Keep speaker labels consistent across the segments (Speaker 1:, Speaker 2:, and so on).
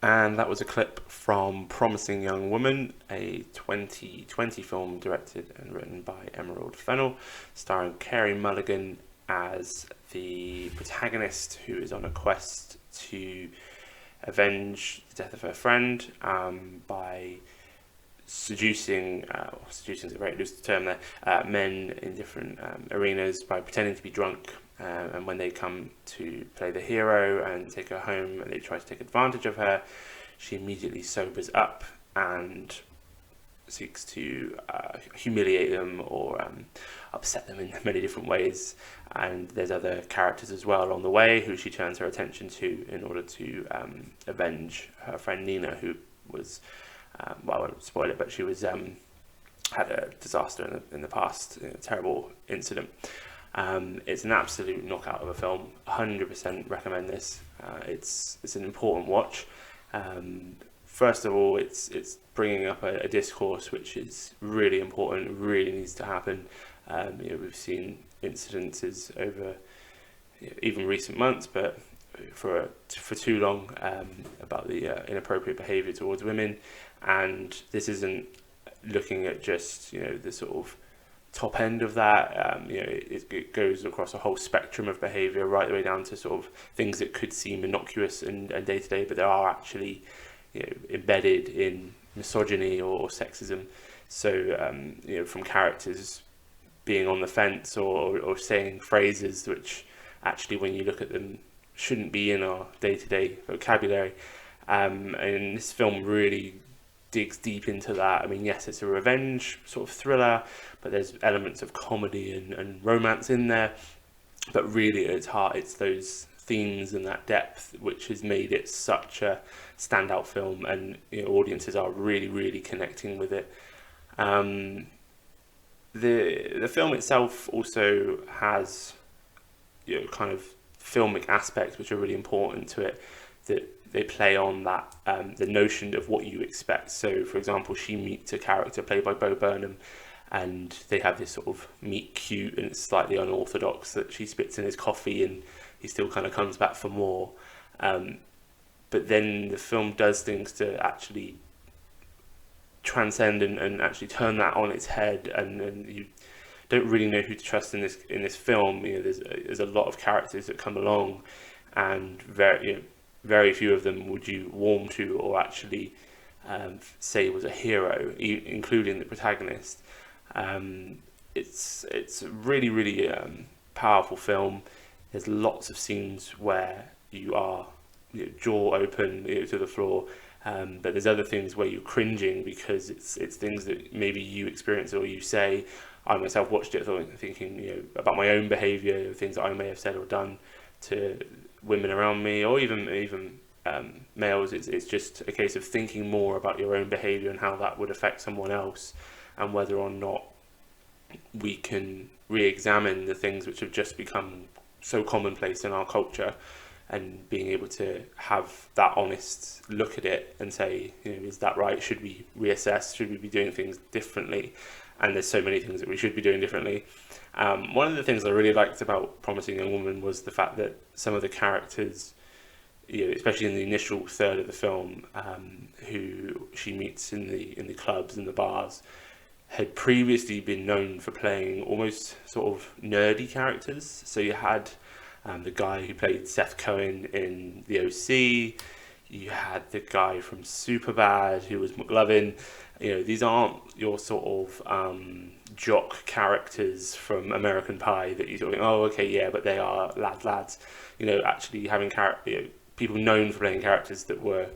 Speaker 1: And that was a clip from Promising Young Woman, a 2020 film directed and written by Emerald Fennell, starring Carey Mulligan as the protagonist who is on a quest to avenge the death of her friend by seducing is a very loose term there, men in different arenas by pretending to be drunk. And when they come to play the hero and take her home and they try to take advantage of her, she immediately sobers up and seeks to humiliate them or upset them in many different ways. And there's other characters as well along the way who she turns her attention to in order to avenge her friend Nina, who was, well, I won't spoil it, but she was had a disaster in the past, a terrible incident. It's an absolute knockout of a film. 100% recommend this. It's an important watch. First of all, it's bringing up a discourse which is really important, really needs to happen. We've seen incidences over even recent months, but for too long about the inappropriate behaviour towards women, and this isn't looking at just the sort of top end of that. It goes across a whole spectrum of behaviour, right the way down to sort of things that could seem innocuous and day to day, but there are actually embedded in misogyny or sexism. So from characters being on the fence or saying phrases which actually, when you look at them, shouldn't be in our day-to-day vocabulary. And this film really digs deep into that. I mean, yes, it's a revenge sort of thriller, but there's elements of comedy and romance in there. But really, at its heart, it's those themes and that depth which has made it such a standout film, and audiences are really, really connecting with it. The film itself also has kind of filmic aspects which are really important to it, that they play on that the notion of what you expect. So, for example, she meets a character played by Bo Burnham, and they have this sort of meet cute, and it's slightly unorthodox that she spits in his coffee and he still kind of comes back for more. But then the film does things to actually transcend and actually turn that on its head, and you don't really know who to trust in this film. There's a lot of characters that come along, and very few of them would you warm to or actually say was a hero, including the protagonist. It's a really, really powerful film. There's lots of scenes where you are jaw open to the floor, but there's other things where you're cringing because it's things that maybe you experience or you say. I myself watched it thinking about my own behaviour, things that I may have said or done to women around me, or even males. It's just a case of thinking more about your own behaviour and how that would affect someone else, and whether or not we can re-examine the things which have just become so commonplace in our culture, and being able to have that honest look at it and say, is that right? Should we reassess? Should we be doing things differently? And there's so many things that we should be doing differently. One of the things I really liked about Promising Young Woman was the fact that some of the characters, especially in the initial third of the film, who she meets in the clubs and the bars, had previously been known for playing almost sort of nerdy characters. So you had the guy who played Seth Cohen in The OC. You had the guy from Superbad who was McLovin. These aren't your sort of jock characters from American Pie that you sort of think, oh, okay, yeah, but they are lads. Actually having people known for playing characters that were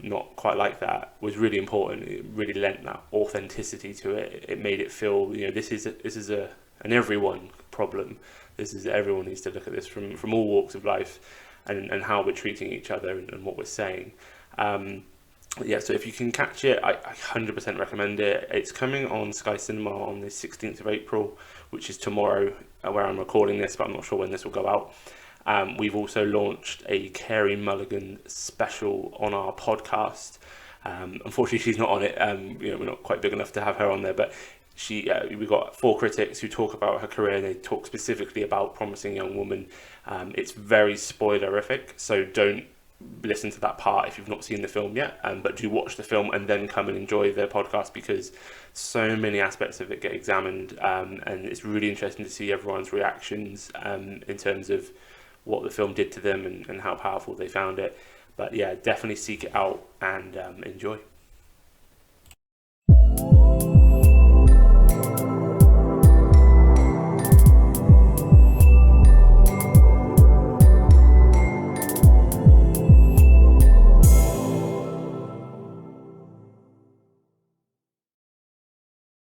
Speaker 1: not quite like that was really important. It really lent that authenticity to it. It made it feel, this is an everyone problem. Everyone needs to look at this from all walks of life, and how we're treating each other and what we're saying. So if you can catch it, I 100% recommend it. It's coming on Sky Cinema on the 16th of April, which is tomorrow, where I'm recording this, but I'm not sure when this will go out. We've also launched a Carey Mulligan special on our podcast. Unfortunately, she's not on it. We're not quite big enough to have her on there, but we've got 4 critics who talk about her career, and they talk specifically about Promising Young Woman. It's very spoilerific, so don't listen to that part if you've not seen the film yet, but do watch the film and then come and enjoy the podcast, because so many aspects of it get examined, and it's really interesting to see everyone's reactions in terms of what the film did to them and how powerful they found it. But yeah, definitely seek it out and enjoy.